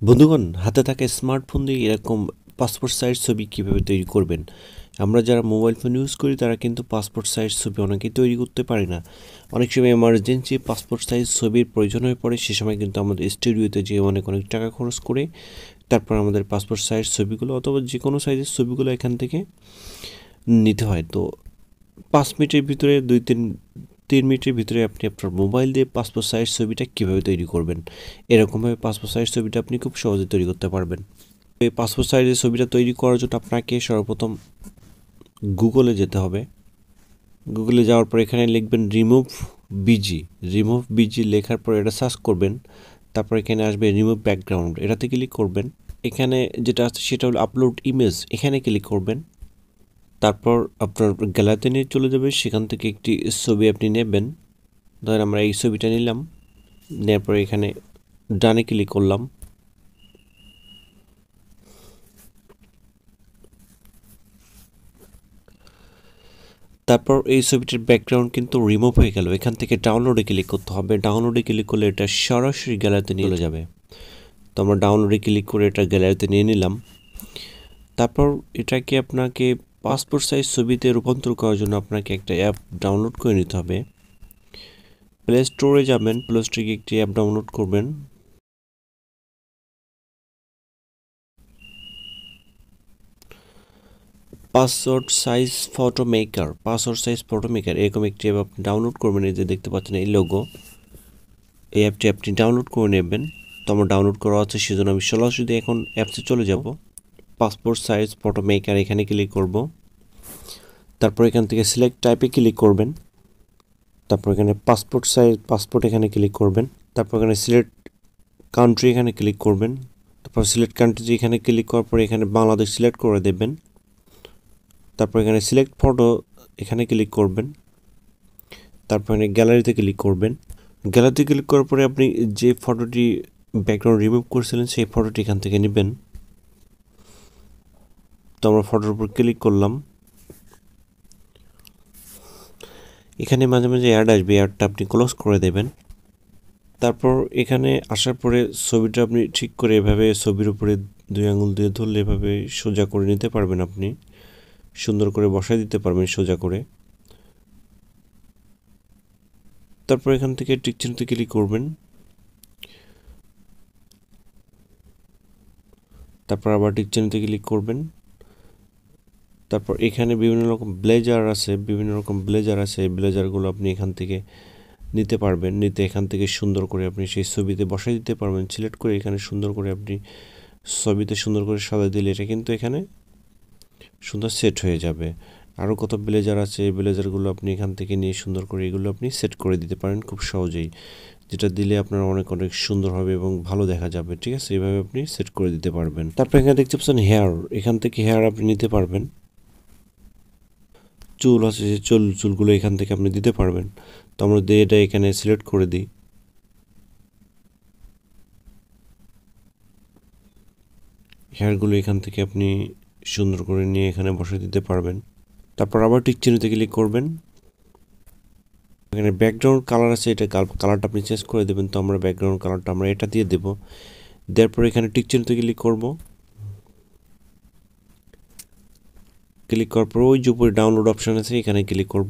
বন্ধুগণ, হাতে থাকা স্মার্টফোন দিয়ে এরকম পাসপোর্ট সাইজ ছবি কীভাবে তৈরি করবেন। আমরা যারা মোবাইল ফোন ইউজ করি তারা কিন্তু পাসপোর্ট সাইজ ছবি অনেকেই তৈরি করতে পারি না। অনেক সময় এমার্জেন্সি পাসপোর্ট সাইজ ছবির প্রয়োজন হয়ে পড়ে, সে সময় কিন্তু আমাদের স্টুডিওতে যেয়ে অনেক অনেক টাকা খরচ করে তারপর আমাদের পাসপোর্ট সাইজ ছবিগুলো অথবা যে কোনো সাইজের ছবিগুলো এখান থেকে নিতে হয়। তো 5 মিনিটের ভিতরে 2-3 মিনিটের ভিতরে আপনি আপনার মোবাইল দিয়ে পাসপোর্ট সাইজ ছবিটা কীভাবে তৈরি করবেন, এরকমভাবে পাসপোর্ট সাইজ ছবিটা আপনি খুব সহজে তৈরি করতে পারবেন। এই পাসপোর্ট সাইজের ছবিটা তৈরি করার জন্য আপনাকে সর্বপ্রথম গুগলে যেতে হবে। গুগলে যাওয়ার পর এখানে লিখবেন রিমুভ বিজি লেখার পর এটা সার্চ করবেন। তারপর এখানে আসবে রিমুভ ব্যাকগ্রাউন্ড, এটাতে ক্লিক করবেন। এখানে যেটা আছে সেটা হলো আপলোড ইমেজ, এখানে ক্লিক করবেন। তারপর আপনার গ্যালারিতে নিয়ে চলে যাবে, সেখান থেকে একটি ছবি আপনি নেবেন। ধরেন আমরা এই ছবিটা নিলাম, নেওয়ার পরে এখানে ডানে ক্লিক করলাম। তারপর এই ছবিটির ব্যাকগ্রাউন্ড কিন্তু রিমুভ হয়ে গেল। এখান থেকে ডাউনলোডে ক্লিক করতে হবে। ডাউনলোডে ক্লিক করলে এটা সরাসরি গ্যালারিতে নিয়ে চলে যাবে। তো আমরা ডাউনলোডে ক্লিক করে এটা গ্যালারিতে নিয়ে নিলাম। তারপর এটাকে আপনাকে পাসপোর্ট সাইজ ছবিতে রূপান্তর করার জন্য আপনাকে একটা অ্যাপ ডাউনলোড করে নিতে হবে। প্লে স্টোরে যাবেন, প্লে স্টোরে একটি অ্যাপ ডাউনলোড করবেন। পাসপোর্ট সাইজ ফটো মেকার এরকম একটি অ্যাপ আপনি ডাউনলোড করবেন। এই যে দেখতে পাচ্ছেন এই লোগো, এই অ্যাপটি আপনি ডাউনলোড করে নেবেন। তো আমার ডাউনলোড করা আছে, সেজন্য আমি সরাসরি এখন অ্যাপসে চলে যাব। পাসপোর্ট সাইজ ফটো মেকার এখানে ক্লিক করব। তারপর এখান থেকে সিলেক্ট টাইপে ক্লিক করবেন। তারপর এখানে পাসপোর্ট এখানে ক্লিক করবেন। তারপর এখানে সিলেক্ট কান্ট্রি এখানে ক্লিক করবেন। তারপর সিলেক্ট কান্ট্রি এখানে ক্লিক করার পরে এখানে বাংলাদেশ সিলেক্ট করে দেবেন। তারপর এখানে সিলেক্ট ফটো এখানে ক্লিক করবেন। তারপর এখানে গ্যালারিতে ক্লিক করবেন। গ্যালারিতে ক্লিক করার পরে আপনি যে ফটোটি ব্যাকগ্রাউন্ড রিমুভ করেছিলেন সেই ফটোটি এখান থেকে নেবেন। তো আমরা ফটোর উপর ক্লিক করলাম। এখানে মাঝে মাঝে অ্যাড আসবে, অ্যাডটা আপনি ক্লোজ করে দেবেন। তারপর এখানে আসার পরে ছবিটা আপনি ঠিক করে এভাবে ছবির উপরে 2 আঙুল দিয়ে ধরলে এভাবে সোজা করে নিতে পারবেন। আপনি সুন্দর করে বসায় দিতে পারবেন সোজা করে। তারপর এখান থেকে টিক চিহ্নতে ক্লিক করবেন। তারপর আবার টিক চিহ্নতে ক্লিক করবেন। তারপর এখানে বিভিন্ন রকম ব্লেজার আছে, এই ব্লেজারগুলো আপনি এখান থেকে নিতে পারবেন। এখান থেকে সুন্দর করে আপনি সেই ছবিতে বসাই দিতে পারবেন। সিলেক্ট করে এখানে সুন্দর করে আপনি ছবিতে সুন্দর করে সাজিয়ে দিলে এটা কিন্তু এখানে সুন্দর সেট হয়ে যাবে। আরও কত ব্লেজার আছে, এই ব্লেজারগুলো আপনি এখান থেকে নিয়ে সুন্দর করে এগুলো আপনি সেট করে দিতে পারেন খুব সহজেই, যেটা দিলে আপনার অনেক অনেক সুন্দর হবে এবং ভালো দেখা যাবে। ঠিক আছে, এইভাবে আপনি সেট করে দিতে পারবেন। তারপর এখানে দেখতে পাচ্ছেন হেয়ার, এখান থেকে হেয়ার আপনি নিতে পারবেন। চুল আছে, যে চুলগুলো এখান থেকে আপনি দিতে পারবেন। তো আমরা এটা এখানে সিলেক্ট করে দিই। হেয়ারগুলো এখান থেকে আপনি সুন্দর করে নিয়ে এখানে বসে দিতে পারবেন। তারপর আবার টিক চিহ্নতে ক্লিক করবেন। এখানে ব্যাকগ্রাউন্ড কালার আছে, এটা কালারটা আপনি চেঞ্জ করে দেবেন। তো আমরা ব্যাকগ্রাউন্ড কালারটা আমরা এটা দিয়ে দেবো। দেওয়ার পর এখানে টিক চিহ্নতে ক্লিক করব। ক্লিক করার পর ওই যে উপরে ডাউনলোড অপশান আছে এখানে ক্লিক করব।